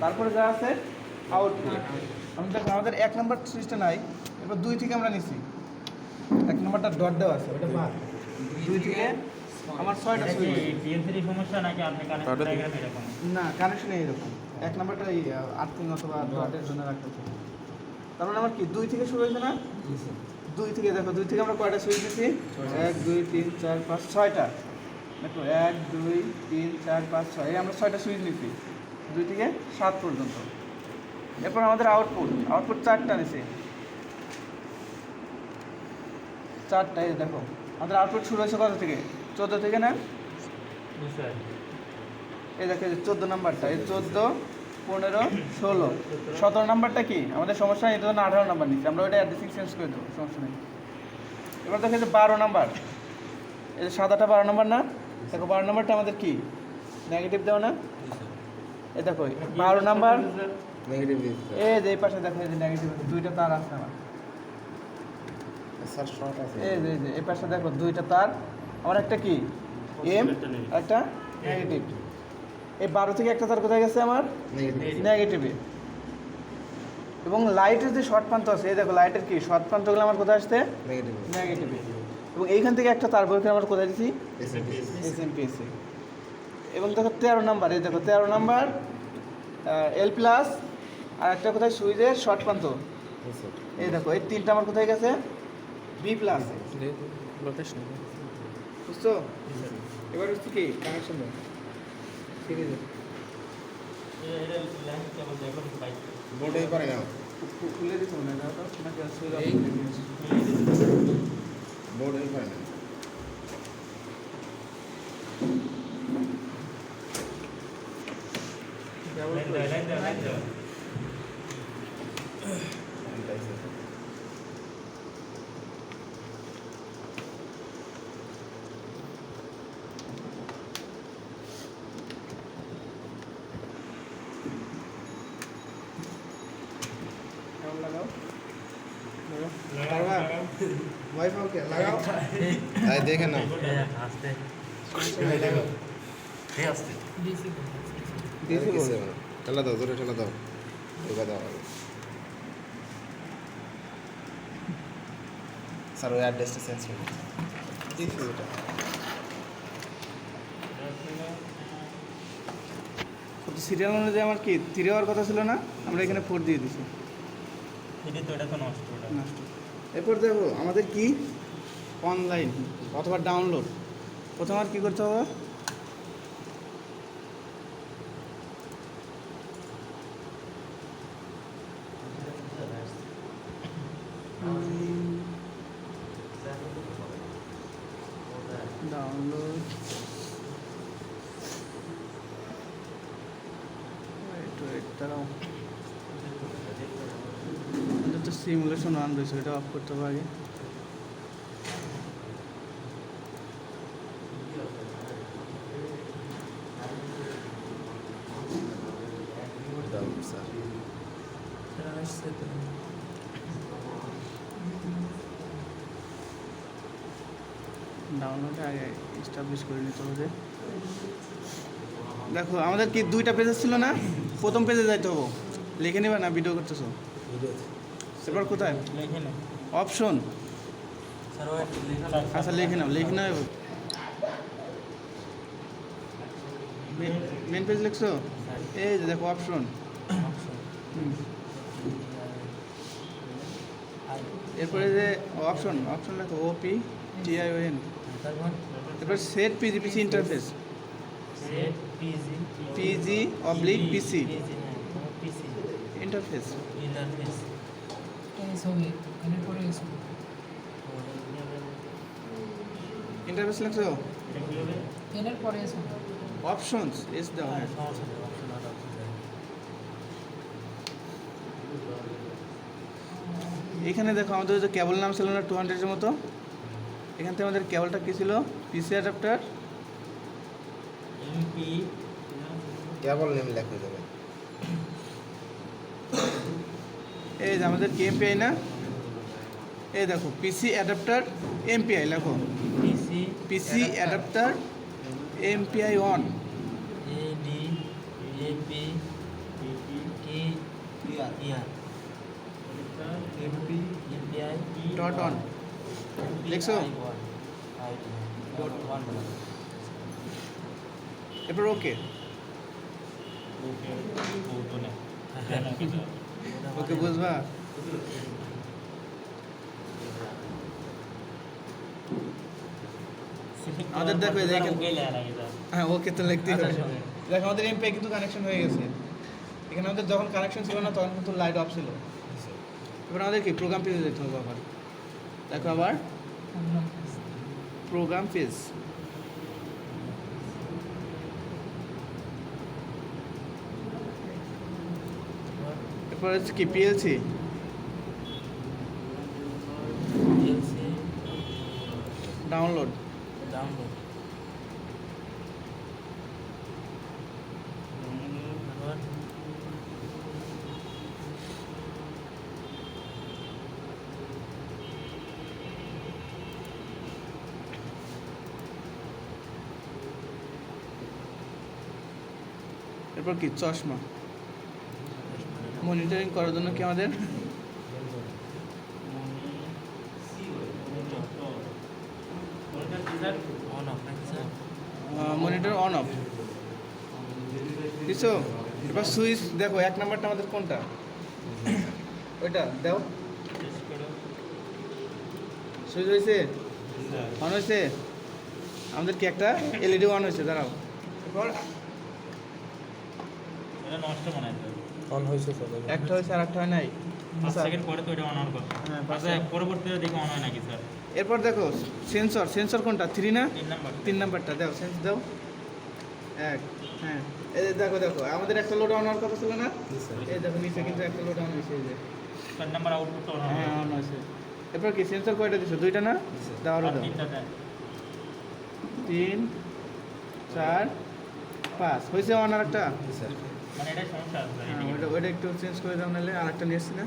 তারপরে যা আছে আউটপুট। আমাদের 1 নম্বর সুইচটা নাই, এবার 2 থেকে আমরা নিছি। 1 নম্বরটা ডট দেওয়া আছে, ওটা বাদ। 2 থেকে আমার 6টা সুইচ। পিএলসির সমস্যা নাকি আপনি কানেকশন ডায়াগ্রাম এরকম? না, কানেকশন এরকম। 1 নম্বরটা এই আর্থিং অথবা ডটের জন্য রাখতে হবে। তার মানে আমার কি 2 থেকে শুরু হয়েছে না? 2 থেকে দেখো, 2 থেকে আমরা কয়টা সুইচ দিছি? 1 2 3 4 5 6টা। দেখো 1 2 3 4 5 6, এই আমরা 6টা সুইচ নিছি 2 থেকে 7 পর্যন্ত। এরপর আমাদের আউটপুট 4টা নিছি, 4টা। এই দেখো আমাদের আউটপুট শুরু হয়েছে কত থেকে? 14 থেকে না? এই দেখো 14 নাম্বারটা, এই 14 15 16 17 নাম্বারটা কি আমাদের সমস্যা নেই, এর জন্য 18 নাম্বার নিচ্ছি আমরা, ওইটা অ্যাড্রেসিং চেঞ্জ করে দেবো, সমস্যা নেই। এবার দেখো যে 12 নাম্বার, এই যে সাদাটা 12 নাম্বার না? দেখো 12 নাম্বারটা আমাদের কি নেগেটিভ দেওয়া না? এই দেখো 12 নাম্বার নেগেটিভ এই যে এই পাশে দেখো, এই যে নেগেটিভ 2টা তার আছে আমার, স্যার শর্ট আছে। এই যে এই পাশে দেখো 2টা তার, আমার একটা কি এম, একটা নেগেটিভ। এই 12 থেকে একটা তার কোথায় গেছে আমার? নেগেটিভে। এবং লাইটের যে শর্ট প্রান্ত আছে, এই দেখো লাইটের কি শর্ট প্রান্তগুলো আমার কোথায় আসছে? নেগেটিভে। এবং এইখান থেকে একটা তার বইকে আমরা কোথায় দিচ্ছি? এসএমপিএসে। এবং দেখো 13 নাম্বার, এই দেখো 13 নাম্বার এল প্লাস, আর একটা কোথায় সুইচের শর্ট প্রান্ত, এই দেখো এই 3টা আমার কোথায় গেছে? B plus. বুঝছো? এবার হচ্ছে কি কানেকশন দেবো, ঠিক আছে? বোর্ডে পারে না, খুলে দিতে মনে হয় তো নাকি সুইচ অফ? বোর্ডে পারে না। লাগাও ওয়াইফাই কে লাগাও, তাই দেখে না আস্তে লাগাও ঠিক আছে। ডিসি ঠেলা দাও, জোরে ঠেলা দাও, ঢোকা দাও। স্যার ওই অ্যাড্রেসটা চেঞ্জ করে ডিসি এটা সিরিয়াল অনুযায়ী আমার কি 3 হওয়ার কথা ছিল না? আমরা এখানে 4 দিয়ে দিছি, এটা তো এটা তো নষ্ট নষ্ট। এরপর দেখো আমাদের কি অনলাইন অথবা ডাউনলোড। প্রথম আর কি করতে হবে? ডাউনলোড দাঁড়াও, এটা তো সিমুলেশন অন রয়েছে, এটা অফ করতে হবে আগে। ডাউনলোডে আগে এস্টাবলিশ করে নিতে হবে। দেখো আমাদের কি 2টা পেজেস ছিল না? প্রথম পেজে যাইতে হবে, লিখে নেবে না? ভিডিও করতেছো এবার কোথায়? অপশন, আচ্ছা লিখে নাও, মেন পেজ লিখছো? এই যে দেখো অপশন, এরপরে যে অপশন লেখো OPTION, এরপর set PG PC interface, PG/PC interface. Interface লিখছো? অপশনস এস দাও, হ্যাঁ। এখানে দেখো আমাদের যে কেবল নাম ছিল না 200-এর মতো, এখান থেকে আমাদের কেবলটা কী ছিল? পিসি অ্যাডাপ্টার MP কেবল নেম লেখা যাবে। এই যে আমাদের কি M.P.I না? এই দেখো পিসি অ্যাডাপ্টার M.P.I লেখো, PC adapter M.P.I on, ADAP ইয়ার M.P.I ডট অন লিখছো এরপর ওকে ওকে বুঝবা আমাদের দেখো এই যে হ্যাঁ ওকে তো লিখতেই হবে দেখো আমাদের এমপিআই কিন্তু কানেকশন হয়ে গেছে এখানে আমাদের যখন কানেকশন ছিল না তখন কিন্তু লাইট অফ ছিল এবার আমাদের কি প্রোগ্রাম পেজে যেতে হবে আবার দেখো আবার প্রোগ্রাম পেজ এরপর হচ্ছে কি পিএলসি ডাউনলোড এরপর কি চশমা মনিটরিং করার জন্য কি আমাদের মনিটর অন অফ কিছু এবার সুইচ দেখো এক নাম্বারটা আমাদের কোনটা ওইটা দাও সুইচ হয়েছে অন হয়েছে আমাদের কি একটা এলইডি অন হয়েছে দাঁড়াও এরপর নষ্ট মনে হয় অন হয়েছে একটা হয়েছে আর একটা হয় নাই 5 সেকেন্ড পরে তো এটা অন করবে হ্যাঁ, আচ্ছা পরবর্তীতে দেখো অন হয় নাকি স্যার এরপর দেখো সেন্সর কোনটা 3 না 3 নাম্বার 3 নাম্বারটা দাও সেন্স দাও এক হ্যাঁ এই যে দেখো আমাদের একটা লোড অন হওয়ার কথা ছিল না এই দেখো নিচে কিন্তু একটা লোড অন হয়েছে এই যে 4 নাম্বার আউটপুট অন হয় হ্যাঁ অন হয়েছে এরপর কি সেন্সর কয়টা দিছো দুইটা না দাও আরো দাও 3টা দেন 3 4 5 হয়েছে অন আর একটা মানে এটা সমস্যা আছে হ্যাঁ ওইটা একটু চেঞ্জ করে দাও নাহলে আর একটা নিয়ে এসছি না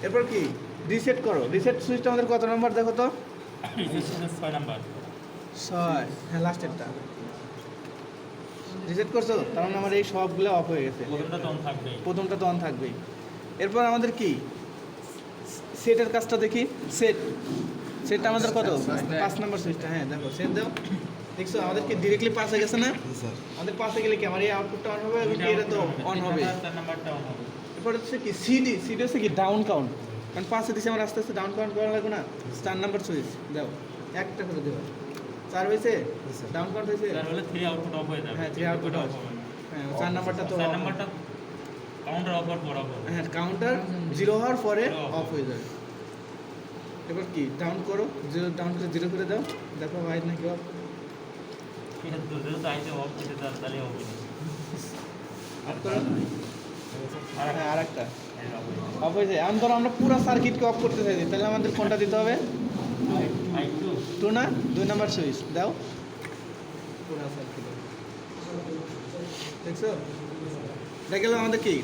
এরপর কি রিসেট করো রিসেট সুইচটা আমাদের কত নাম্বার দেখো তো 6 নাম্বার 6 হ্যাঁ লাস্টেরটা রিসেট করছো তার মানে আমার এই সবগুলো অফ হয়ে গেছে প্রথমটা তো অন থাকবে প্রথমটা তো অন থাকবেই এরপর আমাদের কি সেটের কাজটা দেখি সেটটা আমাদের কত 5 নাম্বার সুইচটা হ্যাঁ দেখো সেট দাও দেখছো আমাদের কি ডিরেক্টলি পাস হয়ে গেছে না আমাদের পাসে গেলে কি আমার এই আউটপুটটা অন হবে এবং এটা তো অন হবে 4 নাম্বারটা অন হবে এরপর হচ্ছে কি সিডি হচ্ছে কি ডাউন কাউন্ট কারণ পাশে দিছে আমার আস্তে আস্তে ডাউন কাউন্ট করা লাগবে না 4 নাম্বার সুইচ দাও একটা করে দেবো 4 হয়েছে ডাউন কাউন্ট হয়েছে স্যার বলে 3 আউটপুট অফ হয়ে যাবে হ্যাঁ 3 আউটপুট অফ হ্যাঁ 4 নাম্বারটা তো 4 নাম্বারটা কাউন্টার অফ হওয়ার পর হ্যাঁ কাউন্টার 0 হওয়ার পরে অফ হয়ে যাবে এবার কি ডাউন করো 0 ডাউন করে 0 করে দাও দেখো হয় নাকি অফ এটা দুটো চাইতে অফ করতে তাহলে অফ হবে অফ করো হ্যাঁ আরেকটা অফ হয়েছে এখন ধরো আমরা পুরো সার্কিটকে অফ করতে চাইছি তাহলে আমাদের কোনটা দিতে হবে 2 না 2 নাম্বার সুইচ দাও পুরো সার্কিট দেখছো দেখলাম আমাদের কি